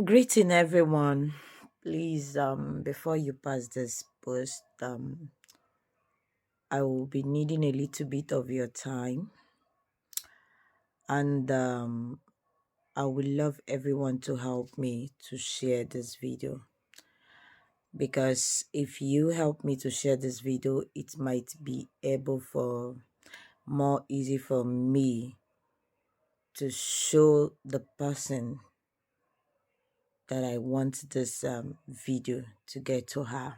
Greeting everyone. Please, before you pass this post, I will be needing a little bit of your time, and I would love everyone to help me to share this video because if you help me to share this video, it might be able for more easy for me to show the person that I want this video to get to her.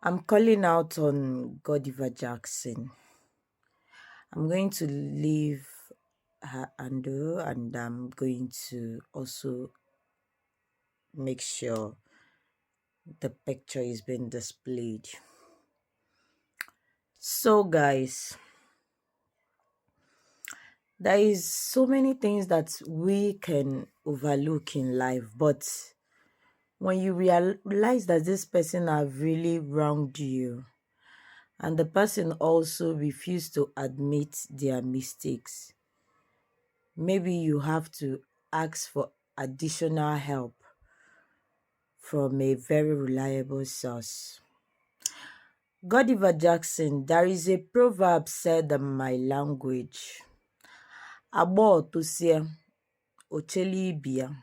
I'm calling out on Godiva Jackson. I'm going to leave her handle and I'm going to also make sure the picture is being displayed. So guys, there is so many things that we can overlook in life, but when you realize that this person have really wronged you and the person also refused to admit their mistakes, maybe you have to ask for additional help from a very reliable source. Godiva Jackson, there is a proverb said in my language. Abo tosia ocheli bia.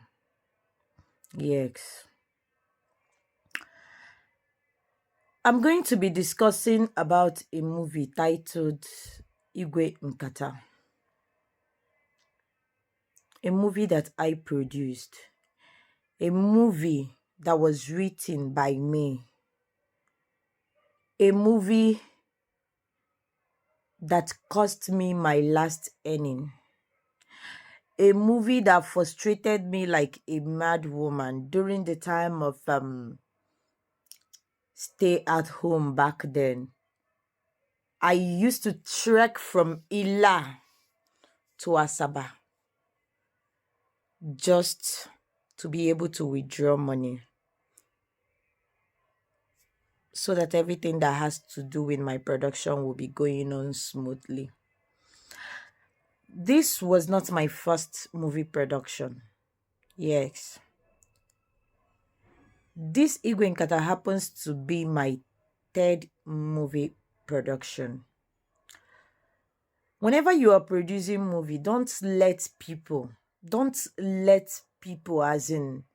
Yes. I'm going to be discussing about a movie titled Igwe Nkata. A movie that I produced. A movie that was written by me. A movie that cost me my last earning. A movie that frustrated me like a mad woman during the time of stay at home back then. I used to trek from Ila to Asaba just to be able to withdraw money so that everything that has to do with my production will be going on smoothly. This was not my first movie production. Yes. This Igwe Nkata happens to be my third movie production. Whenever you are producing movie, don't let people as in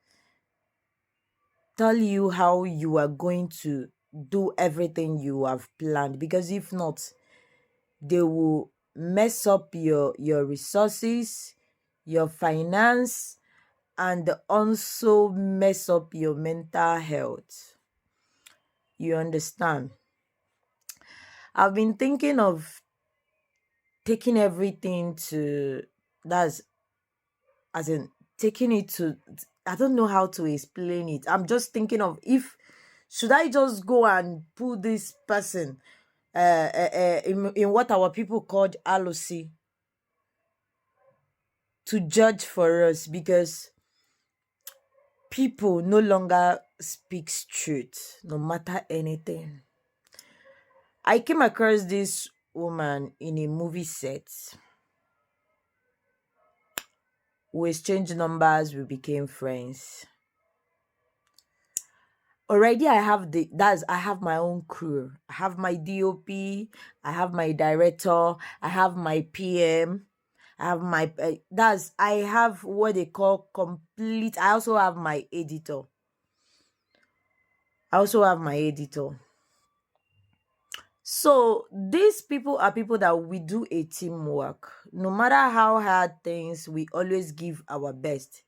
tell you how you are going to do everything you have planned, because if not, they will mess up your resources, your finance, and also mess up your mental health. You understand? I've been thinking of taking everything to, that's as in taking it to, I don't know how to explain it. I'm just thinking of, if should I just go and put this person in what our people called alosi to judge for us, because people no longer speaks truth no matter anything. I came across this woman in a movie set. We exchanged numbers, we became friends. Already I have my own crew. I have my DOP, I have my director, I have my PM, I have my I have what they call complete. I also have my editor. So these people are people that we do a teamwork. No matter how hard things, we always give our best.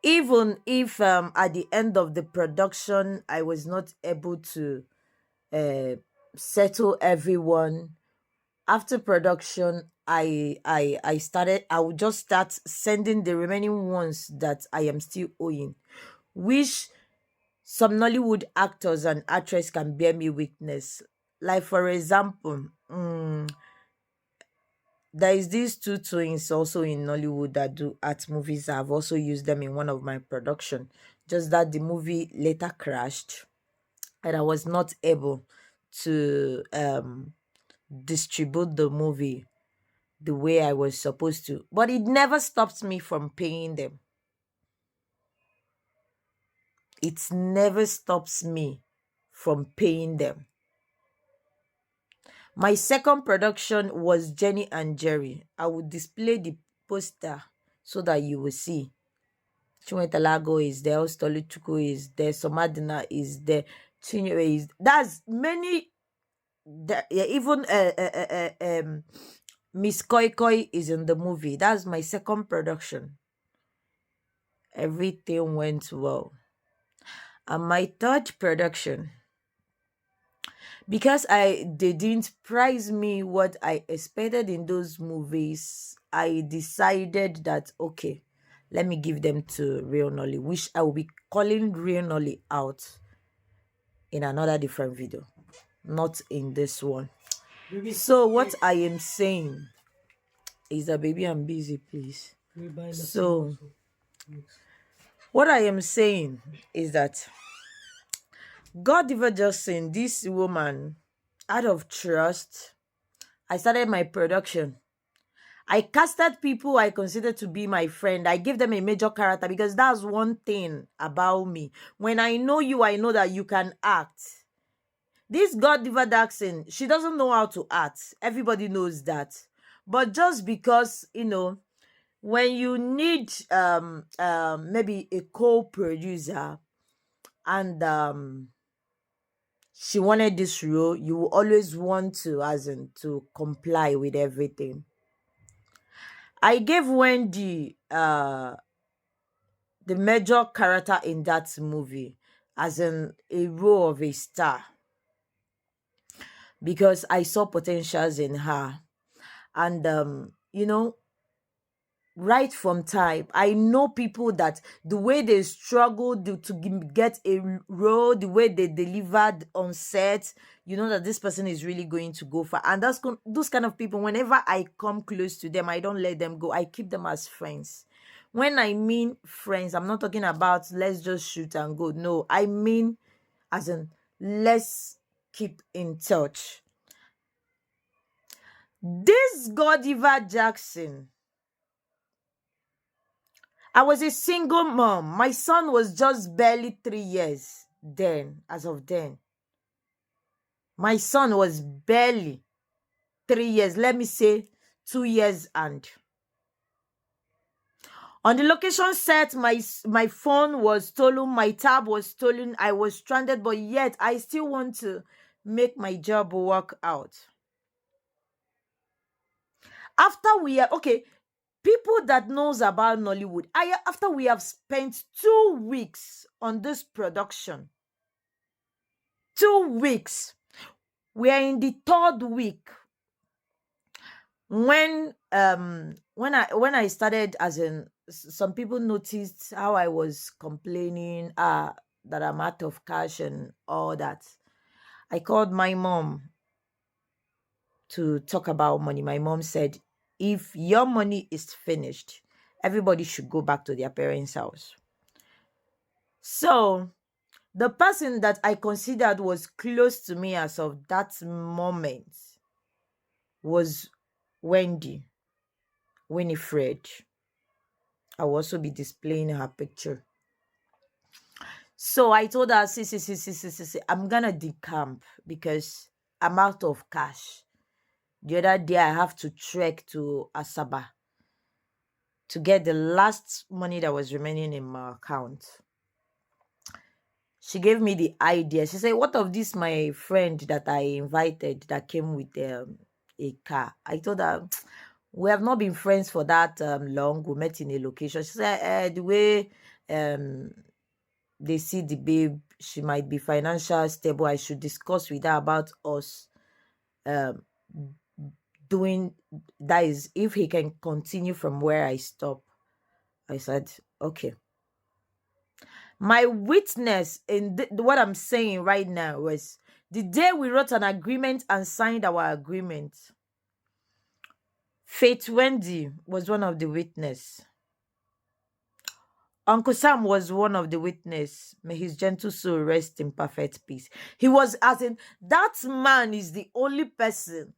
Even if at the end of the production I was not able to settle everyone, after production I would just start sending the remaining ones that I am still owing, which some Nollywood actors and actresses can bear me witness. Like for example, there is these two twins also in Nollywood that do art movies. I've also used them in one of my production. Just that the movie later crashed and I was not able to distribute the movie the way I was supposed to. But it never stopped me from paying them. it never stops me from paying them. My second production was Jenny and Jerry. I will display the poster so that you will see. Chiwetalago is there, Ostoluchuku is there, Somadina is there, Chinyere is. That's many. Yeah, even Miss Koi Koi is in the movie. That's my second production. Everything went well. And my third production, because they didn't price me what I expected in those movies, I decided that okay, let me give them to Real Nolly, which I will be calling Real Nolly out in another different video, not in this one. So what I am saying is that, baby, I'm busy, please. So what I am saying is that God even just saying this woman, out of trust, I started my production. I casted people I consider to be my friend. I gave them a major character because that's one thing about me. When I know you, I know that you can act. This God Diva Daxon, she doesn't know how to act. Everybody knows that. But just because, when you need maybe a co-producer and she wanted this role, you will always want to, as in, to comply with everything. I gave Wendy the major character in that movie, as in a role of a star, because I saw potentials in her. And right from time, I know people that the way they struggled to get a role, the way they delivered on set, you know that this person is really going to go far. And that's those kind of people, whenever I come close to them, I don't let them go. I keep them as friends. When I mean friends, I'm not talking about let's just shoot and go. No, I mean as in let's keep in touch. This Godiva Jackson, I was a single mom. My son was just barely 3 years then, as of then. My son was barely 3 years. Let me say 2 years and. On the location set, my phone was stolen. My tab was stolen. I was stranded, but yet I still want to make my job work out. After we are, okay, people that knows about Nollywood, after we have spent 2 weeks on this production, 2 weeks, we are in the 3rd week when I started, as in, some people noticed how I was complaining that I'm out of cash and all that. I called my mom to talk about money. My mom said, if your money is finished, everybody should go back to their parents' house. So the person that I considered was close to me as of that moment was Wendy Winifred. I will also be displaying her picture. So I told her, see, I'm gonna decamp because I'm out of cash. The other day I have to trek to Asaba to get the last money that was remaining in my account. She gave me the idea. She said, what of this my friend that I invited that came with a car? I told her, we have not been friends for that long. We met in a location. She said, the way they see the babe, she might be financially stable. I should discuss with her about us doing that, is if he can continue from where I stop. I said, okay. My witness in what I'm saying right now was the day we wrote an agreement and signed our agreement. Faith Wendy was one of the witness. Uncle Sam was one of the witness. May his gentle soul rest in perfect peace. He was, as in, that man is the only person,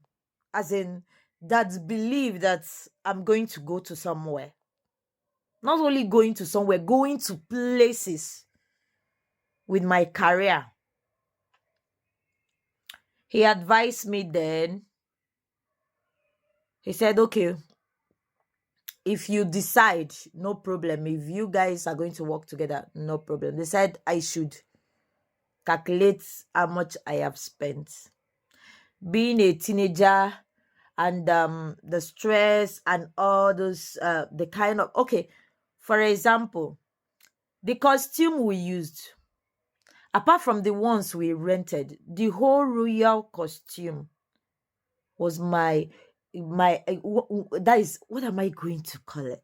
as in, that believe that I'm going to go to somewhere. Not only going to somewhere, going to places. with my career. He advised me then. He said, okay, if you decide, no problem. If you guys are going to work together, no problem. They said I should calculate how much I have spent. Being a teenager and the stress and all those, the kind of, okay, for example, the costume we used, apart from the ones we rented, the whole royal costume was that is, what am I going to call it?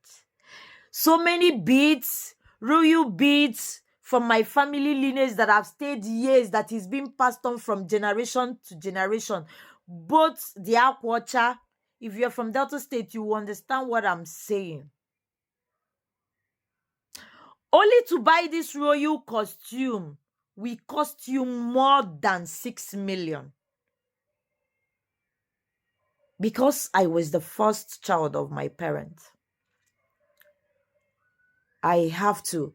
So many beads, royal beads from my family lineage that have stayed years, that is being passed on from generation to generation. Both the aquacha, if you're from Delta State, you understand what I'm saying. Only to buy this royal costume, we cost you more than 6 million. Because I was the first child of my parents, I have to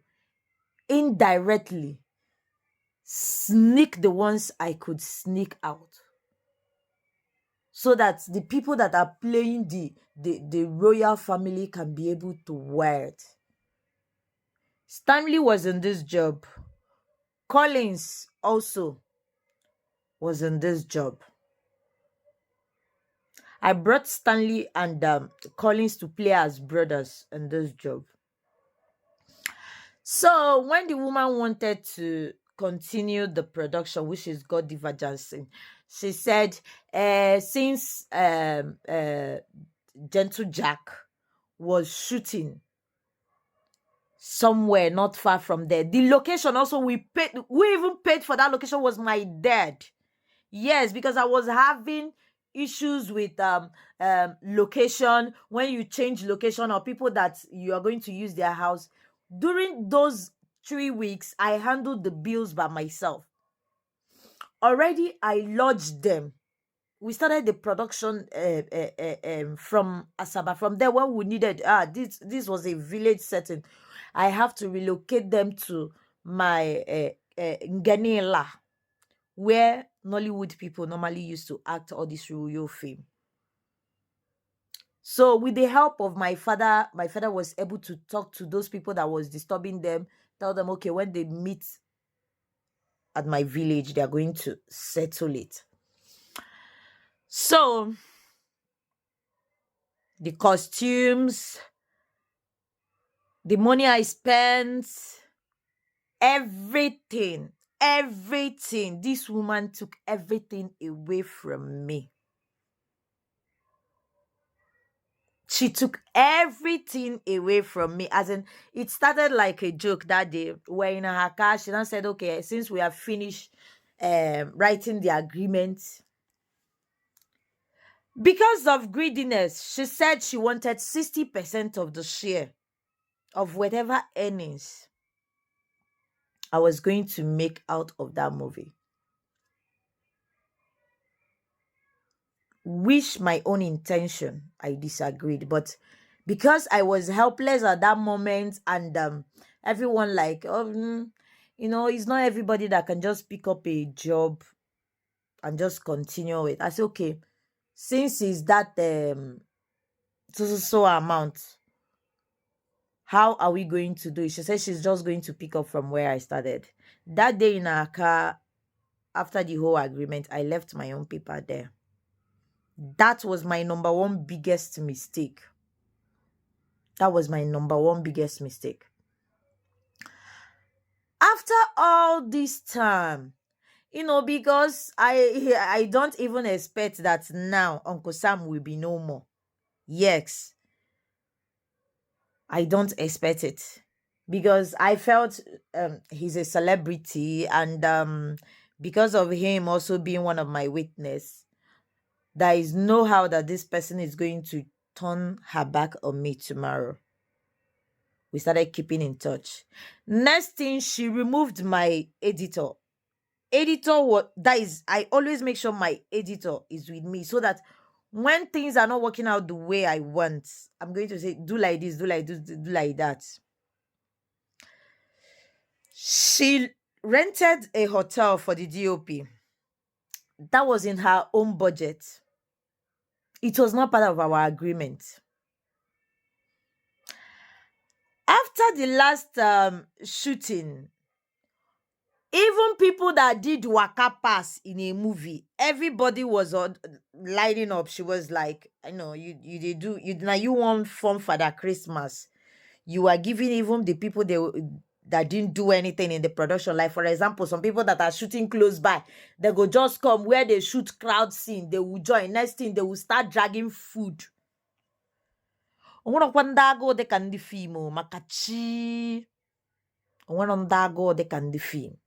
indirectly sneak the ones I could sneak out, so that the people that are playing the royal family can be able to wear it. Stanley was in this job. Collins also was in this job. I brought Stanley and Collins to play as brothers in this job. So when the woman wanted to continue the production, which is Godiva Johnson, she said, since Gentle Jack was shooting somewhere not far from there, the location also we even paid for that location, was my dad. Yes, because I was having issues with location. When you change location, or people that you are going to use their house, during those 3 weeks, I handled the bills by myself. Already, I lodged them. We started the production from Asaba. From there, when we needed, this was a village setting. I have to relocate them to my Nganela, where Nollywood people normally used to act all this royal film. So with the help of my father was able to talk to those people that was disturbing them, tell them, okay, when they meet at my village, they are going to settle it. So the costumes, the money I spent, everything, this woman took everything away from me. She took everything away from me. As in, it started like a joke that day. We're in her car. She then said, okay, since we have finished writing the agreement, because of greediness, she said she wanted 60% of the share of whatever earnings I was going to make out of that movie. Which my own intention, I disagreed. But because I was helpless at that moment, and everyone like, it's not everybody that can just pick up a job and just continue it. I said, okay, since it's that so amount, how are we going to do it? She said she's just going to pick up from where I started. That day in our car, after the whole agreement, I left my own paper there. That was my number one biggest mistake. That was my number one biggest mistake. After all this time, because I don't even expect that now Uncle Sam will be no more. Yes, I don't expect it, because I felt he's a celebrity, and because of him also being one of my witness, there is no how that this person is going to turn her back on me tomorrow. We started keeping in touch. Next thing, she removed my editor. I always make sure my editor is with me, so that when things are not working out the way I want, I'm going to say, do like this, do like this, do like that. She rented a hotel for the DOP. That was in her own budget. It was not part of our agreement. After the last shooting, even people that did waka pass in a movie, everybody was on lighting up. She was like, I know you did do you now you want fun for that Christmas. You are giving even the people that didn't do anything in the production. Like, for example, some people that are shooting close by, they go just come where they shoot crowd scene, they will join. Next thing, they will start dragging food. Onwere ndị agụụ dịka ndị fim o, maka chi onwere ndị agụụ dịka ndị fim.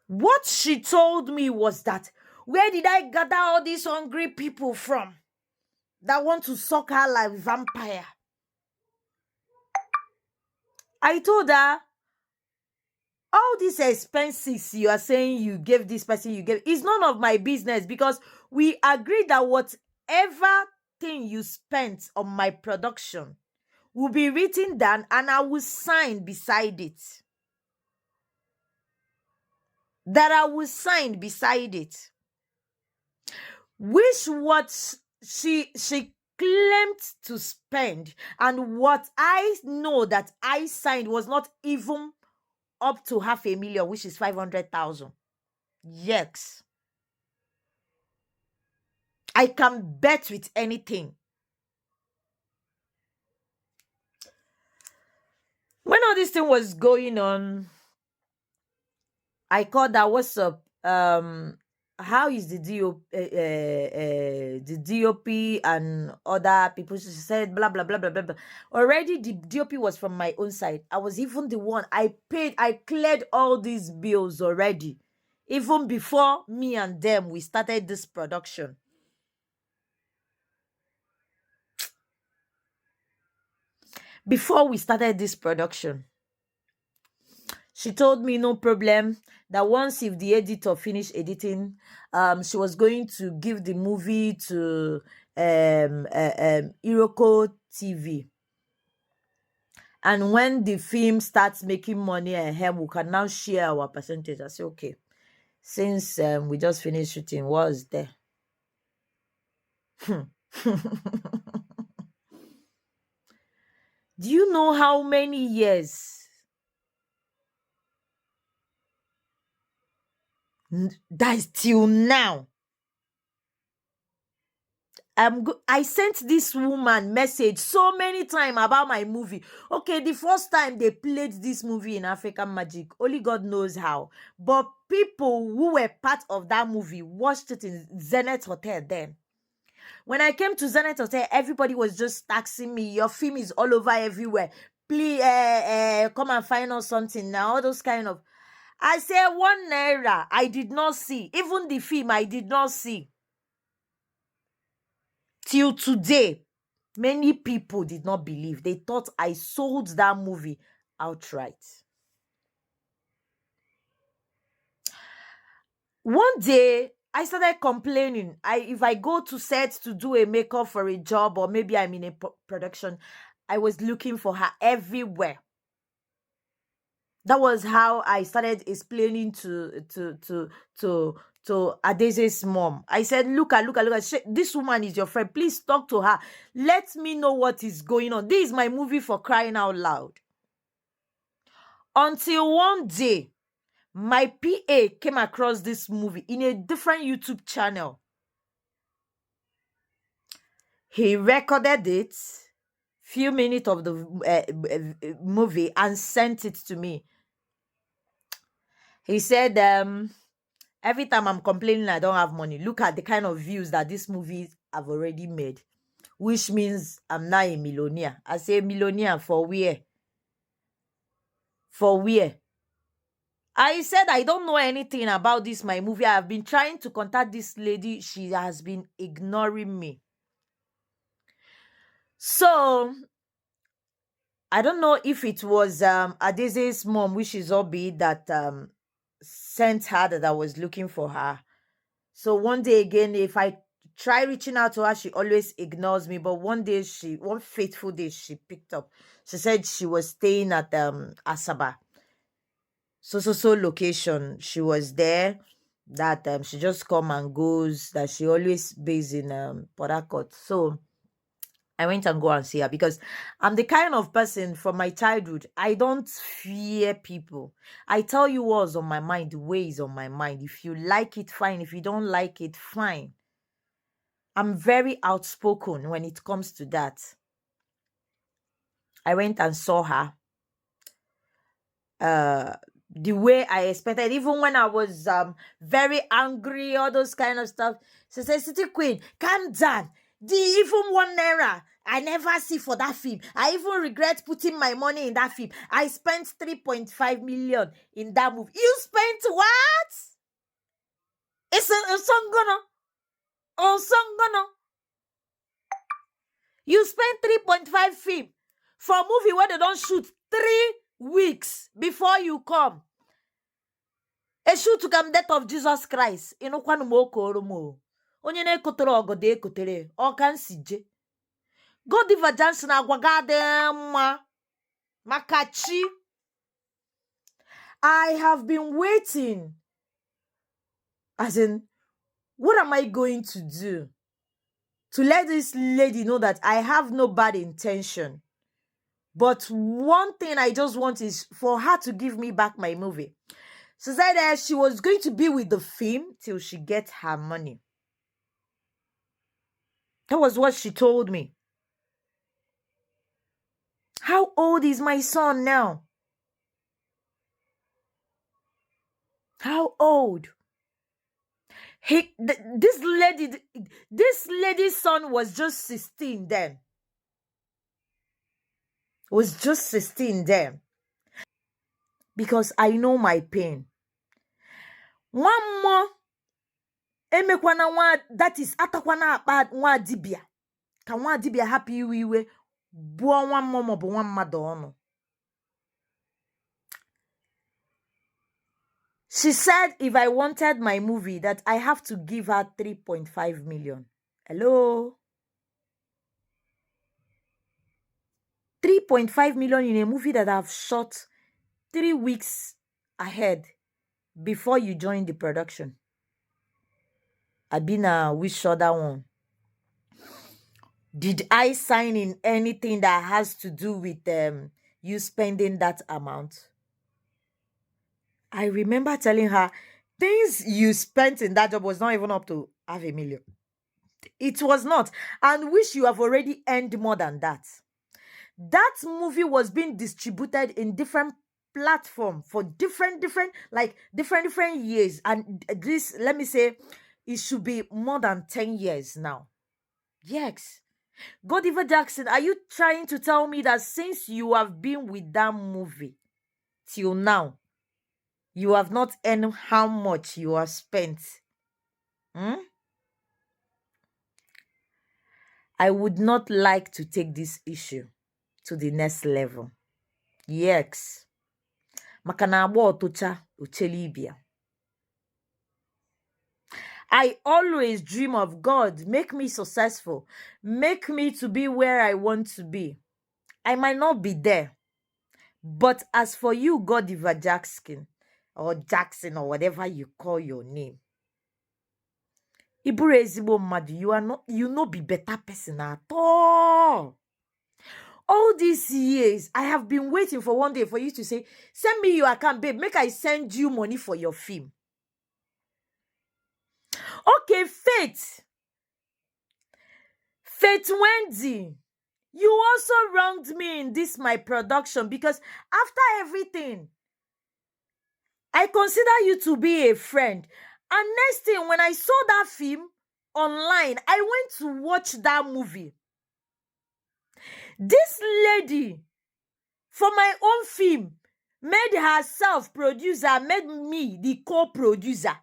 What she told me was that, where did I gather all these hungry people from that want to suck her like vampire? I told her, all these expenses you are saying you gave this person, you gave, is none of my business, because we agreed that whatever thing you spent on my production will be written down and I will sign beside it. That I will sign beside it. Which what she claimed to spend, and what I know that I signed was not even up to 500,000, which is 500,000. Yes. I can bet with anything. When all this thing was going on, I called her, what's up? How is the DOP and other people? She said, blah, blah, blah, blah, blah, blah. Already the DOP was from my own side. I was even the one. I cleared all these bills already. Even before me and them, we started this production. Before we started this production, she told me no problem, that once if the editor finished editing, she was going to give the movie to Iroko TV. And when the film starts making money, we can now share our percentage. I say, okay. Since we just finished shooting, what's there? Do you know how many years? That is till now. I sent this woman message so many times about my movie. Okay, the first time they played this movie in African Magic, only God knows how. But people who were part of that movie watched it in Zenith Hotel then. When I came to Zenith Hotel, everybody was just taxing me. Your film is all over everywhere. Please come and find us something now. All those kind of. I said 1 naira. I did not see. Even the film, I did not see. Till today, many people did not believe. They thought I sold that movie outright. One day, I started complaining. If I go to set to do a makeup for a job, or maybe I'm in a production, I was looking for her everywhere. That was how I started explaining to Adeze's mom. I said, look at, this woman is your friend. Please talk to her. Let me know what is going on. This is my movie, for crying out loud. Until one day, my PA came across this movie in a different YouTube channel. He recorded it, few minutes of the movie, and sent it to me. He said, every time I'm complaining I don't have money, look at the kind of views that this movie have already made, which means I'm now a millionaire. I say millionaire for where? For where? I said I don't know anything about this, my movie. I have been trying to contact this lady. She has been ignoring me. So, I don't know if it was Adeze's mom, which is Obi, that sent her that I was looking for her. So one day again, if I try reaching out to her. She always ignores me. But one fateful day, she picked up. She said she was staying at Asaba. So location. She was there. That she just come and goes. That she always based in Port Harcourt. So I went and go and see her because I'm the kind of person from my childhood. I don't fear people. I tell you what's on my mind, the way is on my mind. If you like it, fine. If you don't like it, fine. I'm very outspoken when it comes to that. I went and saw her. The way I expected, even when I was very angry, all those kind of stuff. She said, City Queen, calm down. Even 1 naira I never see for that film. I even regret putting my money in that film. I spent 3.5 million in that movie. You spent what? It's a song gonna. You spent 3.5 film for a movie where they don't shoot 3 weeks before you come. A shoot to come death of Jesus Christ. Inokwan mo koromo. Onye na ekotere ogode ekotere. O kan sije. God Diva Johnson agwagade mma. Makachi. I have been waiting. As in, what am I going to do? To let this lady know that I have no bad intention. But one thing I just want is for her to give me back my movie. She said that she was going to be with the film till she gets her money. That was what she told me. How old is my son now? How old? This lady's son was just 16 then. Was just 16 then. Because I know my pain. One more. Emekwana wa, that is atakwana akpa nwa dibia. Ka nwa dibia happy iwe buo nwa mmomo bụ nwa mmadụ ọnụ. She said if I wanted my movie that I have to give her 3.5 million. Hello? 3.5 million in a movie that I've shot 3 weeks ahead before you join the production. Abina, we shot that one. Did I sign in anything that has to do with you spending that amount? I remember telling her things you spent in that job was not even up to 500,000. It was not. And which you have already earned more than that. That movie was being distributed in different platforms for different years. And this, let me say, it should be more than 10 years now. Yes. Godiva Jackson, are you trying to tell me that since you have been with that movie till now, you have not earned how much you have spent? I would not like to take this issue to the next level. Yes. Makana agba otucha uchelibia. I always dream of God. Make me successful. Make me to be where I want to be. I might not be there. But as for you, Godiva Jackson, or Jackson, or whatever you call your name, Iburu ezigbo mmadu, you no be better person at all. All these years, I have been waiting for one day for you to say, send me your account, babe. Make I send you money for your film. Okay, Faith Wendy, you also wronged me in this my production because after everything, I consider you to be a friend. And next thing, when I saw that film online, I went to watch that movie. This lady, for my own film, made herself producer, made me the co-producer.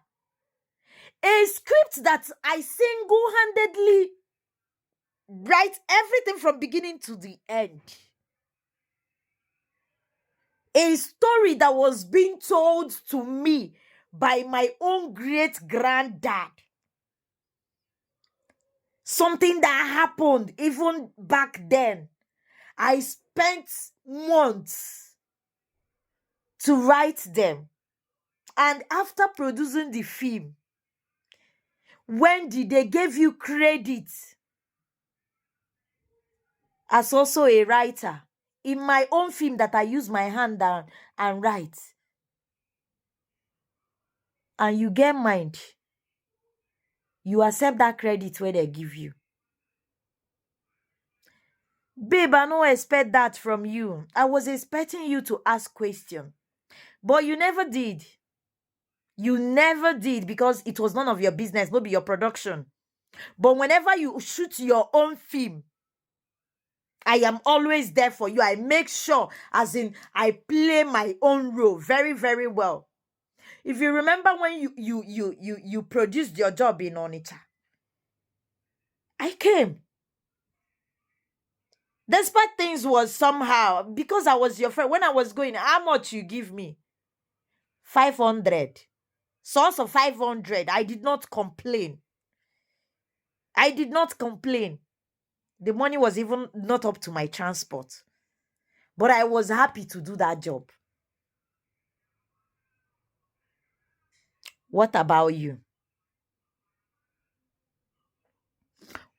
A script that I single-handedly write everything from beginning to the end. A story that was being told to me by my own great-granddad. Something that happened even back then. I spent months to write them. And after producing the film, when did they give you credit as also a writer? In my own film that I use my hand down and write. And you get mind. You accept that credit where they give you. Babe, I don't expect that from you. I was expecting you to ask question. But you never did. You never did because it was none of your business, maybe your production. But whenever you shoot your own film, I am always there for you. I make sure, as in, I play my own role very, very well. If you remember when you produced your job in Onitsha, I came. Despite things was somehow, because I was your friend, when I was going, how much you give me? 500. Source of 500. I did not complain. I did not complain. The money was even not up to my transport. But I was happy to do that job. What about you?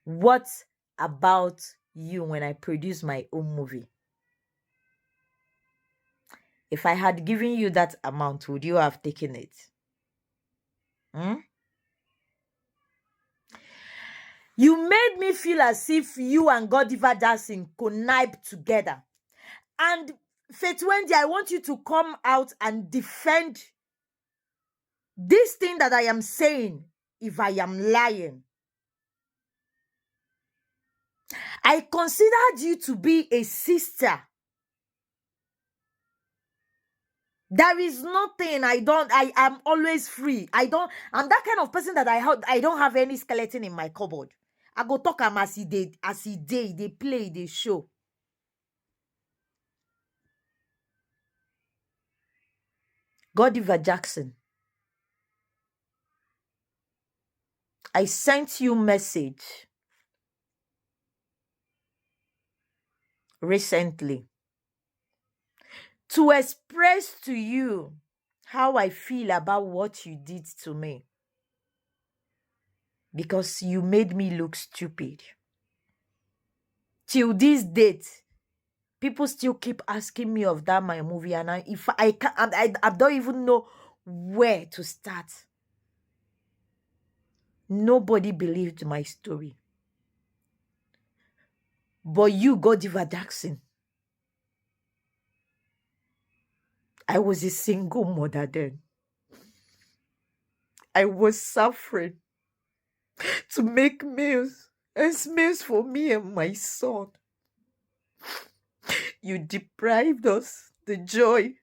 What about you when I produce my own movie? If I had given you that amount, would you have taken it? You made me feel as if you and Godiva Jackson connived together. And Faith Wendy, I want you to come out and defend this thing that I am saying if I am lying. I considered you to be a sister. There is nothing I am always free. I'm that kind of person that I don't have any skeleton in my cupboard. I go talk am as he they play, they show. Godiva Jackson, I sent you message recently to express to you how I feel about what you did to me. Because you made me look stupid. Till this date, people still keep asking me of that my movie, and I don't even know where to start. Nobody believed my story. But you, Godiva Jackson, I was a single mother then. I was suffering to make meals for me and my son. You deprived us the joy.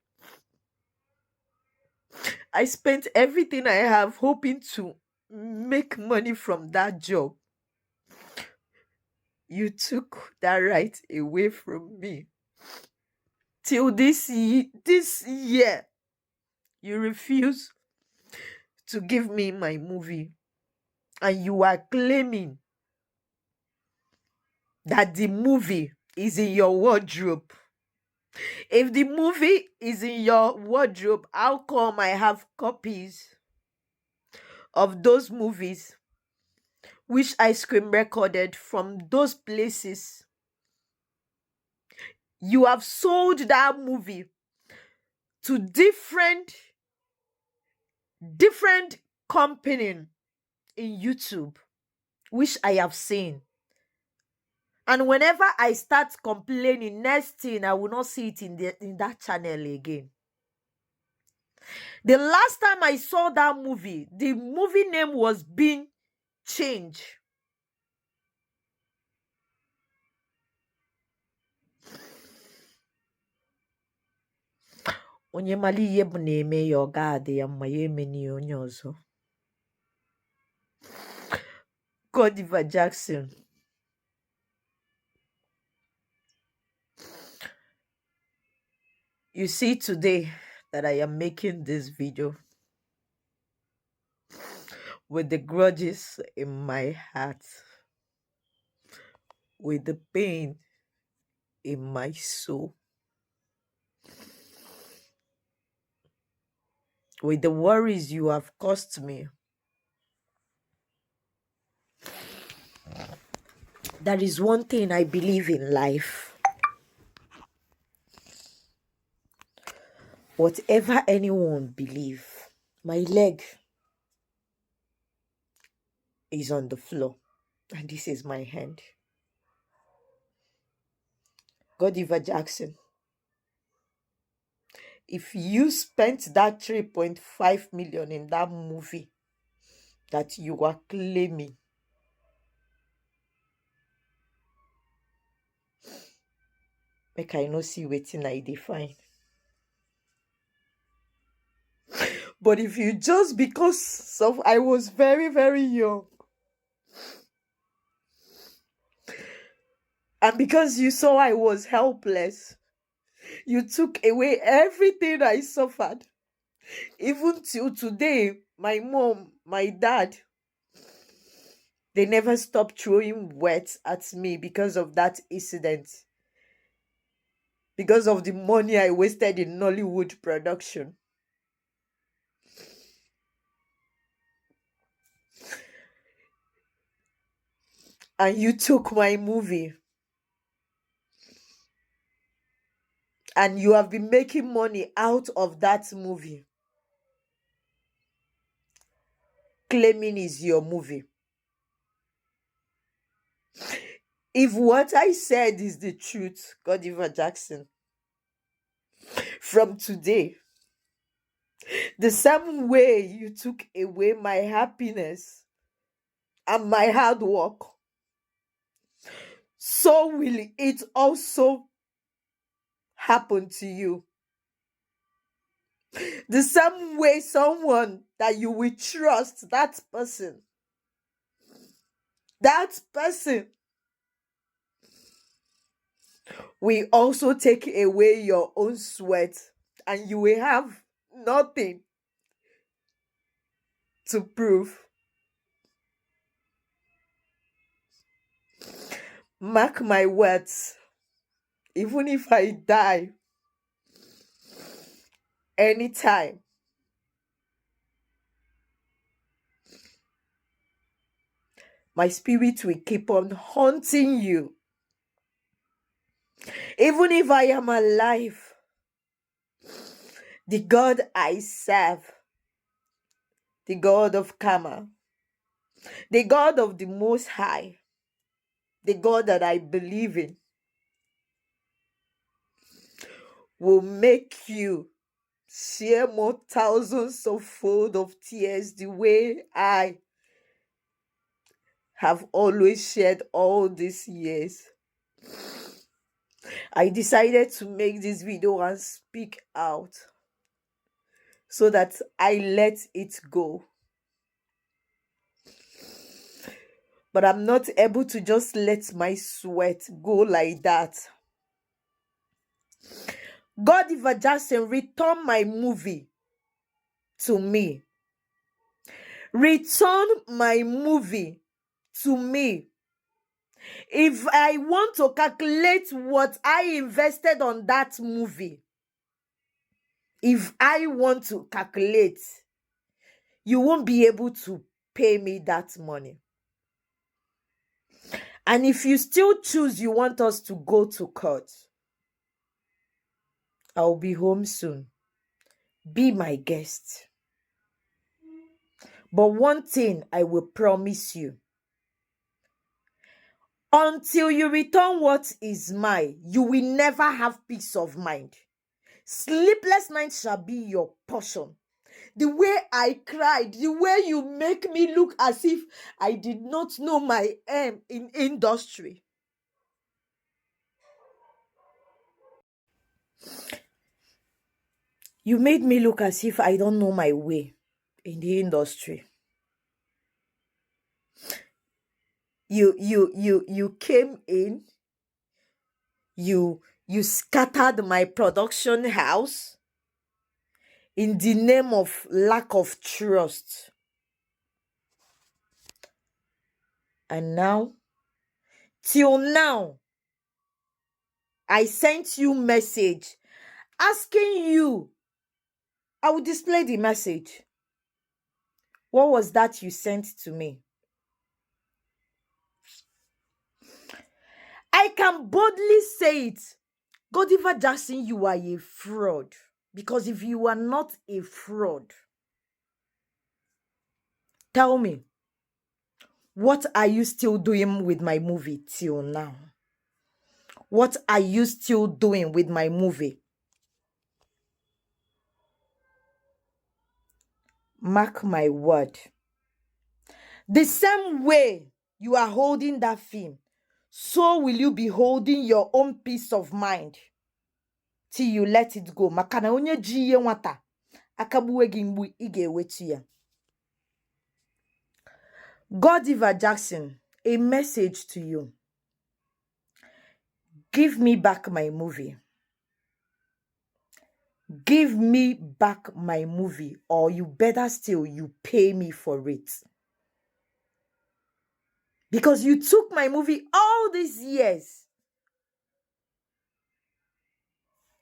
I spent everything I have hoping to make money from that job. You took that right away from me. Till this year, you refuse to give me my movie. And you are claiming that the movie is in your wardrobe. If the movie is in your wardrobe, how come I have copies of those movies which I screen recorded from those places? You have sold that movie to different company in YouTube, which I have seen. And whenever I start complaining, next thing I will not see it in that channel again. The last time I saw that movie, the movie name was being changed. Onye mali ihe bụ na-eme ya ọ ga-adị ya mma ya emeni ya onye ọzọ. Godiva Jackson, you see today that I am making this video with the grudges in my heart. with the pain in my soul, with the worries you have caused me. There is one thing I believe in life. Whatever anyone believe, my leg is on the floor and this is my hand. Godiva Jackson, if you spent that 3.5 million in that movie that you are claiming, make I no see wetin I define. But if you just because of I was very, very young, and because you saw I was helpless, you took away everything I suffered. Even till today, my mom, my dad, they never stopped throwing words at me because of that incident. Because of the money I wasted in Nollywood production. And you took my movie. And you have been making money out of that movie. Claiming is your movie. If what I said is the truth, Godiva Jackson, from today, the same way you took away my happiness and my hard work, so will it also happen to you. The same way someone that you will trust, that person will also take away your own sweat and you will have nothing to prove. Mark my words, even if I die anytime, my spirit will keep on haunting you. Even if I am alive, the God I serve, the God of karma, the God of the Most High, the God that I believe in, will make you share more thousands of fold of tears the way I have always shared all these years. I decided to make this video and speak out so that I let it go. But I'm not able to just let my sweat go like that. Godiva Jackson, return my movie to me. Return my movie to me. If I want to calculate what I invested on that movie, if I want to calculate, you won't be able to pay me that money. And if you still choose you want us to go to court, I'll be home soon. Be my guest. But one thing I will promise you. Until you return what is mine, you will never have peace of mind. Sleepless nights shall be your portion. The way I cried, the way you make me look as if I did not know my aim in industry. You made me look as if I don't know my way in the industry. You came in, you scattered my production house in the name of lack of trust. And now Till now, I sent you message asking you. I will display the message. What was that you sent to me? I can boldly say it. Godiva Jackson, you are a fraud. Because if you are not a fraud, tell me, what are you still doing with my movie till now? What are you still doing with my movie? Mark my word. The same way you are holding that film, so will you be holding your own peace of mind till you let it go. Makana onye jiye nwata, akabuwe gi mgbu ị ga-ewetu ya. Godiva Jackson, a message to you. Give me back my movie. Give me back my movie, or you better still, you pay me for it. Because you took my movie all these years.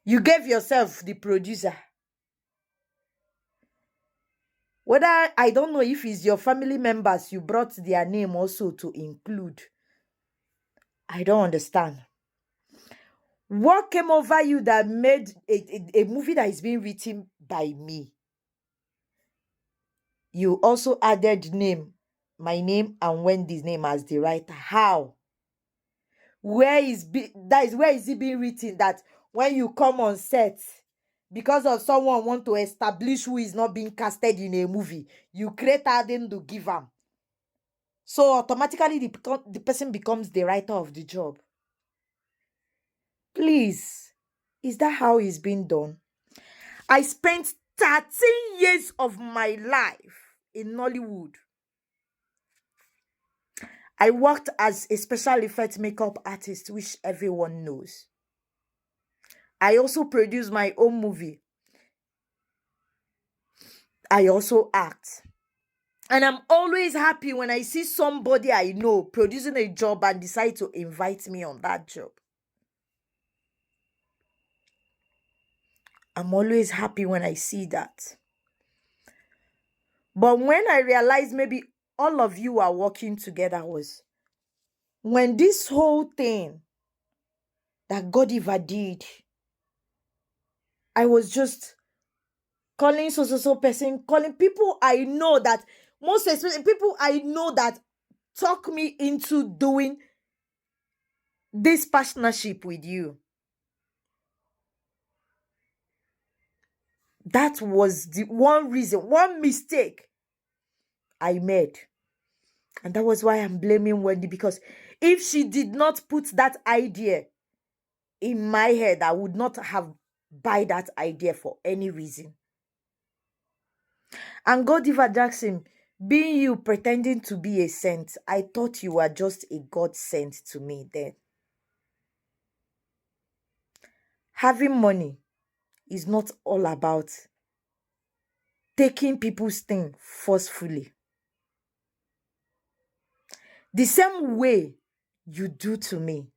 You gave yourself the producer. Whether, I don't know if it's your family members, you brought their name also to include. I don't understand. What came over you that made a movie that is being written by me? You also added my name and Wendy's name as the writer. How? Where is it being written that when you come on set, because of someone want to establish who is not being casted in a movie, you create adding to give them? So automatically the person becomes the writer of the job. Please, is that how it's been done? I spent 13 years of my life in Nollywood. I worked as a special effects makeup artist, which everyone knows. I also produced my own movie. I also act. And I'm always happy when I see somebody I know producing a job and decide to invite me on that job. I'm always happy when I see that. But when I realized maybe all of you are working together was when this whole thing that Godiva did, I was just calling so person, calling people I know that, most especially people I know that talk me into doing this partnership with you. That was the one reason, one mistake I made. And that was why I'm blaming Wendy, because if she did not put that idea in my head, I would not have buy that idea for any reason. And Godiva Jackson, being you pretending to be a saint, I thought you were just a God sent to me then. Having money is not all about taking people's thing forcefully. The same way you do to me,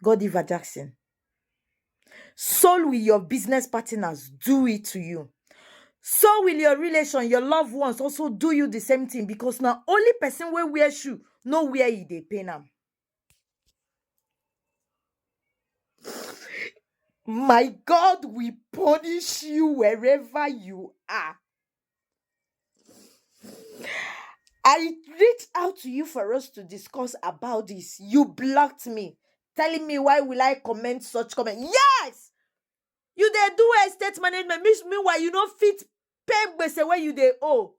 Godiva Jackson, so will your business partners do it to you. So will your relation, your loved ones also do you the same thing, because now only person where wear shoe know where they pain them. My God will punish you wherever you are. I reached out to you for us to discuss about this. You blocked me, telling me why will I comment such comment. Yes! You they do estate management. Meanwhile, you don't fit pay gbese where you they owe.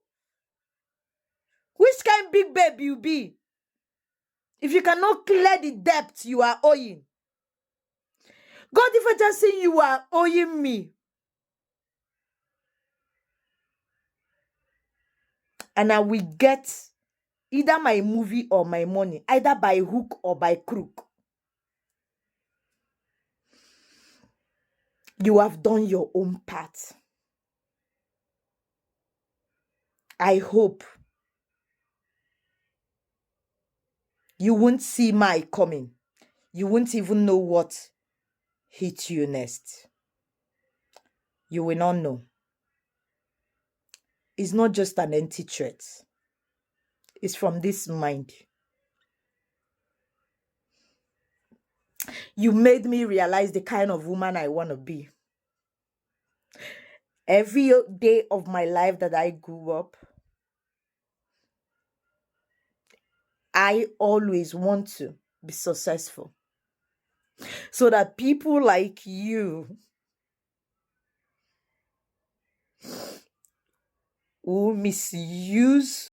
Which kind big babe you be? If you cannot clear the debt you are owing. God, if I just say you are owing me. And I will get either my movie or my money, either by hook or by crook. You have done your own part. I hope You won't see my coming. You won't even know what hit you next. You will not know. It's not just an empty threat. It's from this mind. You made me realize the kind of woman I want to be. Every day of my life that I grew up, I always want to be successful. So that people like you who misuse